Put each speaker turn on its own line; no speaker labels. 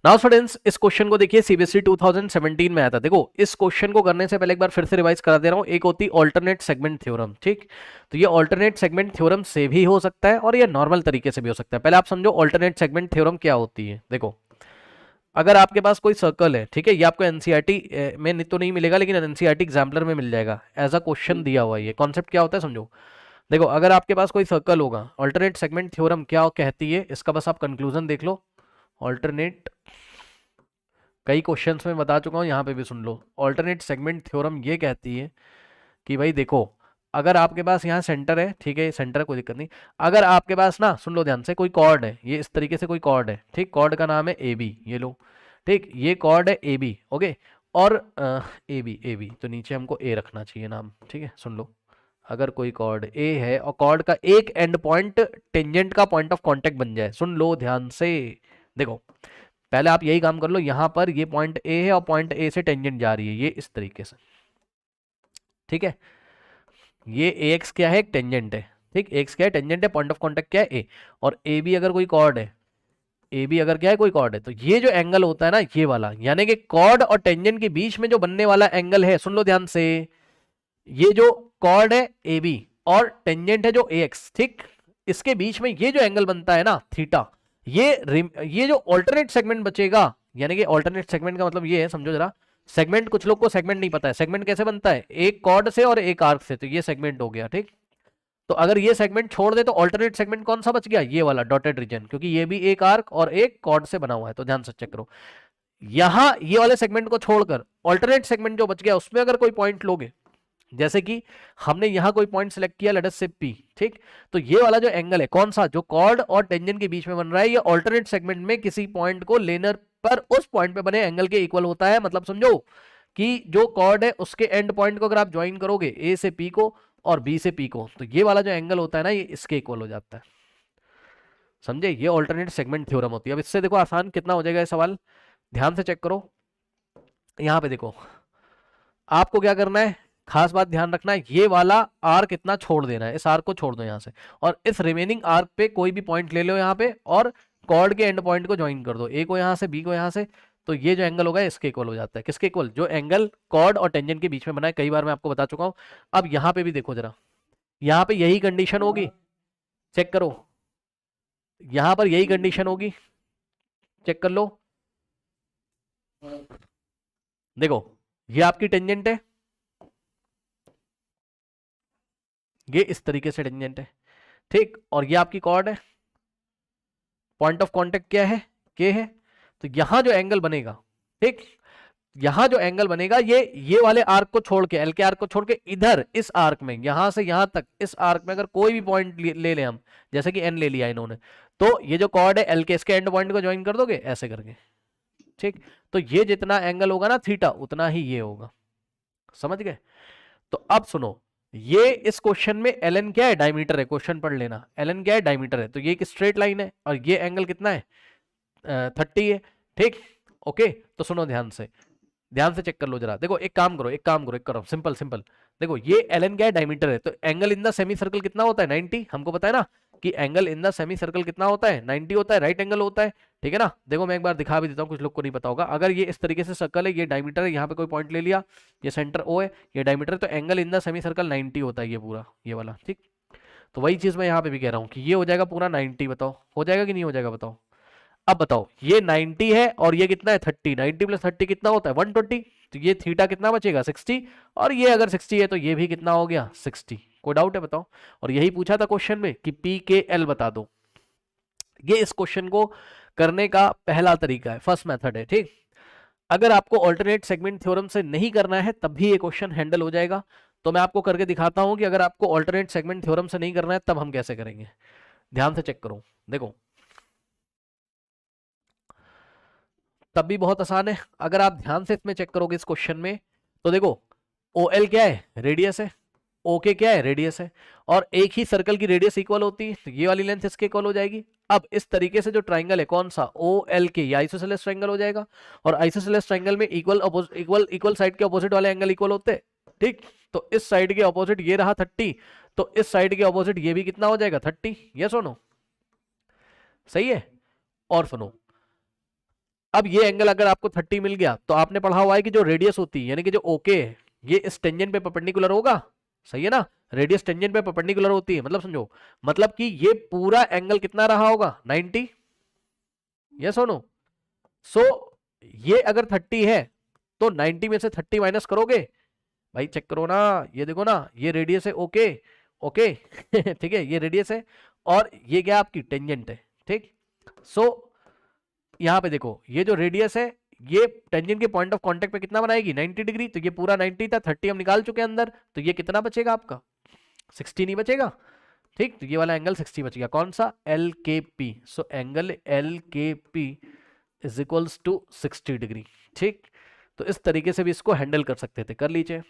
Now students, इस question को देखिए, सीबीएसई 2017 में आया था। देखो, इस क्वेश्चन को करने से पहले एक बार फिर से रिवाइज करा दे रहा हूं। एक होती ऑल्टरनेट सेगमेंट थ्योरम, ठीक। तो ये ऑल्टरनेट सेगमेंट थ्योरम से भी हो सकता है और ये नॉर्मल तरीके से भी हो सकता है। पहले आप समझो ऑल्टरनेट सेगमेंट थ्योरम क्या होती है। देखो, अगर आपके पास कोई सर्कल है, ठीक है, ये आपको एनसीईआरटी में तो नहीं मिलेगा, लेकिन एनसीईआरटी एग्जाम्पलर में मिल जाएगा। एज अ क्वेश्चन दिया हुआ है। ये कॉन्सेप्ट क्या होता है समझो। देखो, अगर आपके पास कोई सर्कल होगा, ऑल्टरनेट सेगमेंट थ्योरम क्या कहती है, इसका बस आप कंक्लूजन देख लो। ऑल्टरनेट, कई क्वेश्चंस में बता चुका हूं, यहाँ पे भी सुन लो। ऑल्टरनेट सेगमेंट थ्योरम ये कहती है कि भाई देखो, अगर आपके पास यहाँ सेंटर है, ठीक है, सेंटर है, कोई दिक्कत नहीं। अगर आपके पास ना, सुन लो ध्यान से, कोई कॉर्ड है, ये इस तरीके से कोई कॉर्ड है, ठीक, कॉर्ड का नाम है ए बी, ये लो, ठीक, ये कॉर्ड है ए बी, ओके। और ए बी तो नीचे हमको ए रखना चाहिए नाम, ठीक है, सुन लो। अगर कोई कॉर्ड ए है और कॉर्ड का एक एंड पॉइंट टेंजेंट का पॉइंट ऑफ कांटेक्ट बन जाए, सुन लो ध्यान से। देखो, पहले आप यही काम कर लो। यहां पर ये पॉइंट ए है और पॉइंट ए से टेंजेंट जा रही है, ये इस तरीके से, ठीक है। ये ए एक्स क्या है, एक टेंजेंट है, ठीक, एक्स क्या है, टेंजेंट है, पॉइंट ऑफ कांटेक्ट क्या है, ए। और ए बी अगर कोई कॉर्ड है, ए बी अगर क्या है, कोई कॉर्ड है, तो ये जो एंगल होता है ना, ये वाला, यानी कि कॉर्ड और टेंजेंट के बीच में जो बनने वाला एंगल है, सुन लो ध्यान से, ये जो कॉर्ड है ए बी और टेंजेंट है जो ए एक्स, ठीक, इसके बीच में ये जो एंगल बनता है ना, थीटा, ये जो ऑल्टरनेट सेगमेंट बचेगा, यानी कि ऑल्टरनेट सेगमेंट का मतलब ये है, समझो जरा। सेगमेंट, कुछ लोग को सेगमेंट नहीं पता है, सेगमेंट कैसे बनता है, एक कॉर्ड से और एक आर्क से, तो ये सेगमेंट हो गया, ठीक। तो अगर ये सेगमेंट छोड़ दे तो ऑल्टरनेट सेगमेंट कौन सा बच गया, ये वाला डॉटेड रीजन, क्योंकि ये भी एक आर्क और एक कॉर्ड से बना हुआ है। तो ध्यान से चेक करो, यहां ये वाले सेगमेंट को छोड़कर ऑल्टरनेट सेगमेंट जो बच गया, उसमें अगर कोई पॉइंट लोगे, जैसे कि हमने यहां कोई पॉइंट सेलेक्ट किया, लेट अस से पी, ठीक। तो ये वाला जो एंगल है, कौन सा, जो कॉर्ड और टेंजेंट के बीच में बन रहा है, ये ऑल्टरनेट सेगमेंट में किसी पॉइंट को लेने पर उस पॉइंट पे बने एंगल के इक्वल होता है। मतलब समझो कि जो कॉर्ड है उसके एंड पॉइंट को अगर आप ज्वाइन करोगे, ए से पी को और बी से पी को, तो ये वाला जो एंगल होता है ना, ये इसके इक्वल हो जाता है। समझे, ये ऑल्टरनेट सेगमेंट थ्योरम होती है। अब इससे देखो आसान कितना हो जाएगा ये सवाल, ध्यान से चेक करो। यहां पे देखो, आपको क्या करना है, खास बात ध्यान रखना है, ये वाला आर्क इतना छोड़ देना है, इस आर्क को छोड़ दो यहां से, और इस रिमेनिंग आर्क पे कोई भी पॉइंट ले लो यहां पे, और कॉर्ड के एंड पॉइंट को ज्वाइन कर दो, ए को यहां से, बी को यहां से। तो ये जो एंगल होगा इसके इक्वल हो जाता है। किसके इक्वल, जो एंगल कॉर्ड और टेंजेंट के बीच में बना है, कई बार मैं आपको बता चुका हूं। अब यहां पे भी देखो जरा, यहां पे यही कंडीशन होगी, चेक करो, यहां पर यही कंडीशन होगी, चेक कर लो। देखो, ये आपकी टेंजेंट है, ये इस तरीके से टेंजेंट है, ठीक, और ये आपकी कॉर्ड है, पॉइंट ऑफ कांटेक्ट क्या है, के है। तो यहां जो एंगल बनेगा, ठीक, यहां जो एंगल बनेगा, ये वाले आर्क को छोड़ के, एल के आर्क को छोड़ के, इधर इस आर्क में, यहां से यहां तक इस आर्क में अगर कोई भी पॉइंट ले लें हम, जैसे कि एन ले लिया इन्होंने, तो ये जो कॉर्ड है एल के, इसके एंड पॉइंट को ज्वाइन कर दोगे ऐसे करके, ठीक। तो ये जितना एंगल होगा ना थीटा, उतना ही ये होगा। समझ गए। तो अब सुनो, ये इस क्वेश्चन में एल एन क्या है, डायमीटर है, क्वेश्चन पढ़ लेना, एल एन क्या है, डायमीटर है। तो ये एक स्ट्रेट लाइन है और ये एंगल कितना है, 30 है, ठीक। ओके, तो सुनो ध्यान से, ध्यान से चेक कर लो जरा। देखो, एक काम करो, एक करो, सिंपल सिंपल। देखो, ये एल एन क्या है, डायमीटर है, तो angle in the semi circle कितना होता है, 90। हमको पता है ना कि angle in the semi circle कितना होता है, 90 होता है, राइट एंगल होता है, ठीक है ना। देखो, मैं एक बार दिखा भी देता हूँ, कुछ लोग को नहीं पता होगा। अगर ये इस तरीके से सर्कल है, ये डायमीटर है, यहाँ पे कोई पॉइंट ले लिया, ये सेंटर ओ है, ये डायमीटर है, तो angle in the semi circle 90 होता है, ये पूरा, ये वाला, ठीक। तो वही चीज मैं यहाँ पे भी कह रहा हूँ कि ये हो जाएगा पूरा 90। बताओ हो जाएगा कि नहीं हो जाएगा, बताओ। अब बताओ, ये 90 है और ये कितना है, 30, 90 प्लस 30 कितना होता है, 120। तो ये थीटा कितना बचेगा, 60, और ये अगर 60 है तो ये भी कितना हो गया, 60। कोई डाउट है, बताओ। और यही पूछा था क्वेश्चन में कि पी के एल बता दो। ये इस क्वेश्चन को करने का पहला तरीका है, फर्स्ट मेथड है, ठीक। अगर आपको ऑल्टरनेट सेगमेंट थ्योरम से नहीं करना है तब भी ये क्वेश्चन हैंडल हो जाएगा। तो मैं आपको करके दिखाता हूं कि अगर आपको ऑल्टरनेट सेगमेंट थ्योरम से नहीं करना है तब हम कैसे करेंगे। ध्यान से चेक करो, देखो, तब भी बहुत आसान है। अगर आप ध्यान से इसमें चेक करोगे इस क्वेश्चन में, तो देखो, ओ एल क्या है, रेडियस है, ओ के क्या है, रेडियस है, और एक ही सर्कल की रेडियस इक्वल होती है, तो ये वाली लेंथ इसके इक्वल हो जाएगी। अब इस तरीके से जो ट्राइंगल है, कौन सा, ओ एल के, ये आइसोसेलेस ट्राइंगल हो जाएगा। और आइसोसेलेस ट्राइंगल में इक्वल इक्वल इक्वल साइड के अपोजिट वाले एंगल इक्वल होते हैं, ठीक। तो इस साइड के अपोजिट ये रहा 30, तो इस साइड के अपोजिट ये भी कितना हो जाएगा, 30। ये सुनो, सही है। और सुनो, अब ये एंगल अगर आपको 30 मिल गया तो आपने पढ़ा हुआ है कि जो रेडियस होती है यानी कि जो ओके है ये इस टेंजेंट पे परपेंडिकुलर होगा, सही है ना। रेडियस टेंजेंट पे परपेंडिकुलर होती है, मतलब समझो, मतलब कि ये पूरा एंगल कितना रहा होगा 90, यस और नो। सो ये अगर 30 है तो 90 में से 30 माइनस करोगे, भाई चेक करो ना, ये देखो ना, ये रेडियस है ओके, ओके ठीक है, ये रेडियस है और ये क्या आपकी टेंजेंट है, ठीक। सो यहां पे देखो ये जो रेडियस है ये टेंजेंट के पॉइंट ऑफ कांटेक्ट पे कितना बनाएगी 90 डिग्री, तो ये पूरा 90 था, 30 हम निकाल चुके हैं अंदर, तो ये कितना बचेगा आपका 60 नहीं बचेगा, ठीक। तो ये वाला एंगल 60 बच गया, कौन सा L K P. So angle L K P is equals to 60 degree, ठीक। तो इस तरीके से भी इसको हैंडल कर सकते थे, कर लीजिए।